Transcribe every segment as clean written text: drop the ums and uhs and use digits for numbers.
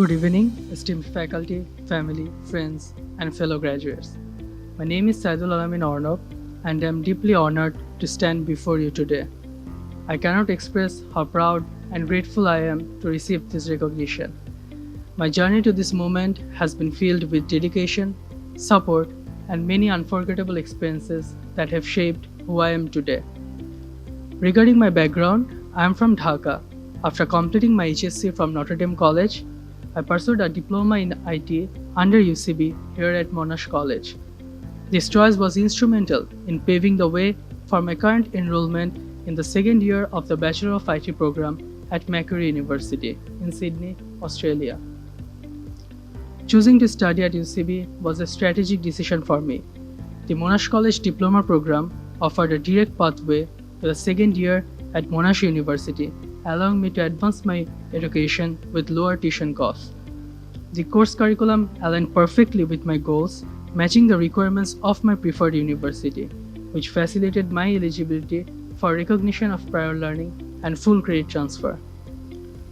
Good evening, esteemed faculty, family, friends, and fellow graduates. My name is Saidul Alamin Arnab, and I am deeply honored to stand before you today. I cannot express how proud and grateful I am to receive this recognition. My journey to this moment has been filled with dedication, support, and many unforgettable experiences that have shaped who I am today. Regarding my background, I am from Dhaka. After completing my HSC from Notre Dame College, I pursued a diploma in IT under UCB here at Monash College. This choice was instrumental in paving the way for my current enrollment in the second year of the Bachelor of IT program at Macquarie University in Sydney, Australia. Choosing to study at UCB was a strategic decision for me. The Monash College Diploma program offered a direct pathway to the second year at Monash University, allowing me to advance my education with lower tuition costs. The course curriculum aligned perfectly with my goals, matching the requirements of my preferred university, which facilitated my eligibility for recognition of prior learning and full credit transfer.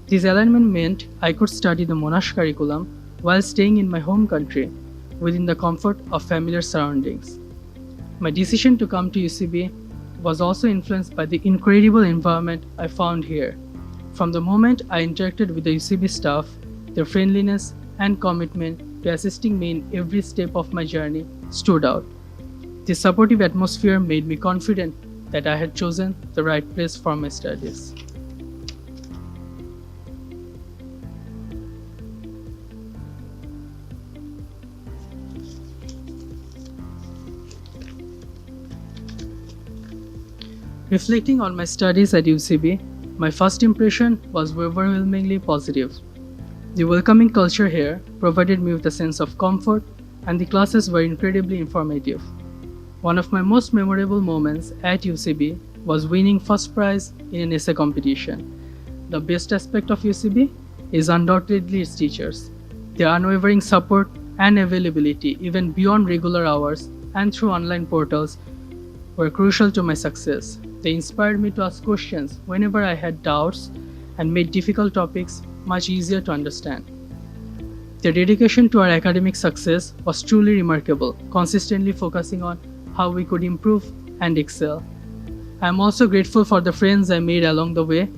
This alignment meant I could study the Monash curriculum while staying in my home country within the comfort of familiar surroundings. My decision to come to UCB was also influenced by the incredible environment I found here. From the moment I interacted with the UCB staff, their friendliness and commitment to assisting me in every step of my journey stood out. This supportive atmosphere made me confident that I had chosen the right place for my studies. Reflecting on my studies at UCB, my first impression was overwhelmingly positive. The welcoming culture here provided me with a sense of comfort, and the classes were incredibly informative. One of my most memorable moments at UCB was winning first prize in an essay competition. The best aspect of UCB is undoubtedly its teachers. Their unwavering support and availability, even beyond regular hours and through online portals, were crucial to my success. They inspired me to ask questions whenever I had doubts and made difficult topics much easier to understand. Their dedication to our academic success was truly remarkable, consistently focusing on how we could improve and excel. I am also grateful for the friends I made along the way.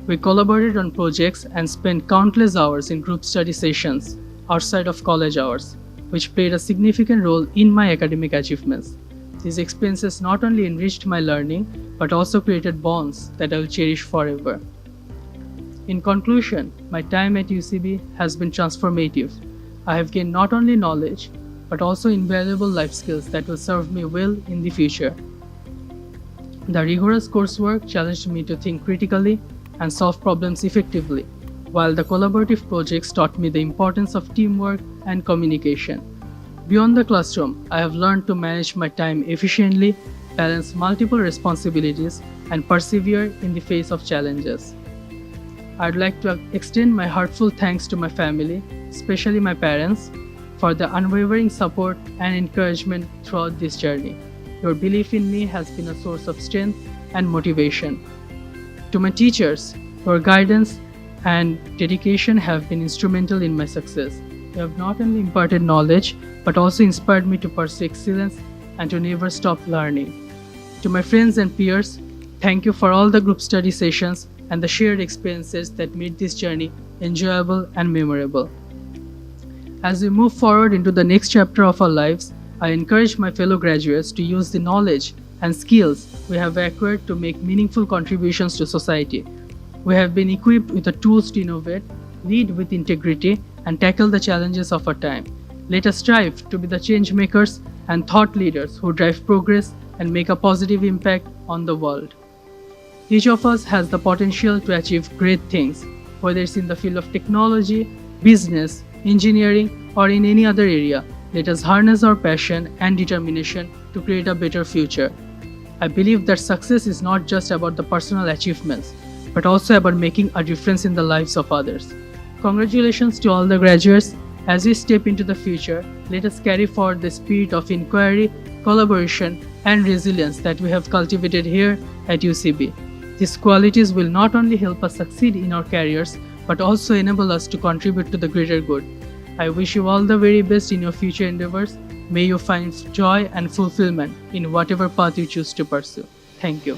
We collaborated on projects and spent countless hours in group study sessions outside of college hours, which played a significant role in my academic achievements. These experiences not only enriched my learning, but also created bonds that I will cherish forever. In conclusion, my time at UCB has been transformative. I have gained not only knowledge, but also invaluable life skills that will serve me well in the future. The rigorous coursework challenged me to think critically and solve problems effectively, while the collaborative projects taught me the importance of teamwork and communication. Beyond the classroom, I have learned to manage my time efficiently, balance multiple responsibilities, and persevere in the face of challenges. I'd like to extend my heartfelt thanks to my family, especially my parents, for the unwavering support and encouragement throughout this journey. Your belief in me has been a source of strength and motivation. To my teachers, your guidance and dedication have been instrumental in my success. You have not only imparted knowledge, but also inspired me to pursue excellence and to never stop learning. To my friends and peers, thank you for all the group study sessions and the shared experiences that made this journey enjoyable and memorable. As we move forward into the next chapter of our lives, I encourage my fellow graduates to use the knowledge and skills we have acquired to make meaningful contributions to society. We have been equipped with the tools to innovate, lead with integrity, and tackle the challenges of our time. Let us strive to be the change makers and thought leaders who drive progress and make a positive impact on the world. Each of us has the potential to achieve great things, whether it's in the field of technology, business, engineering, or in any other area. Let us harness our passion and determination to create a better future. I believe that success is not just about the personal achievements, but also about making a difference in the lives of others. Congratulations to all the graduates. As we step into the future, let us carry forward the spirit of inquiry, collaboration, and resilience that we have cultivated here at UCB. These qualities will not only help us succeed in our careers, but also enable us to contribute to the greater good. I wish you all the very best in your future endeavors. May you find joy and fulfillment in whatever path you choose to pursue. Thank you.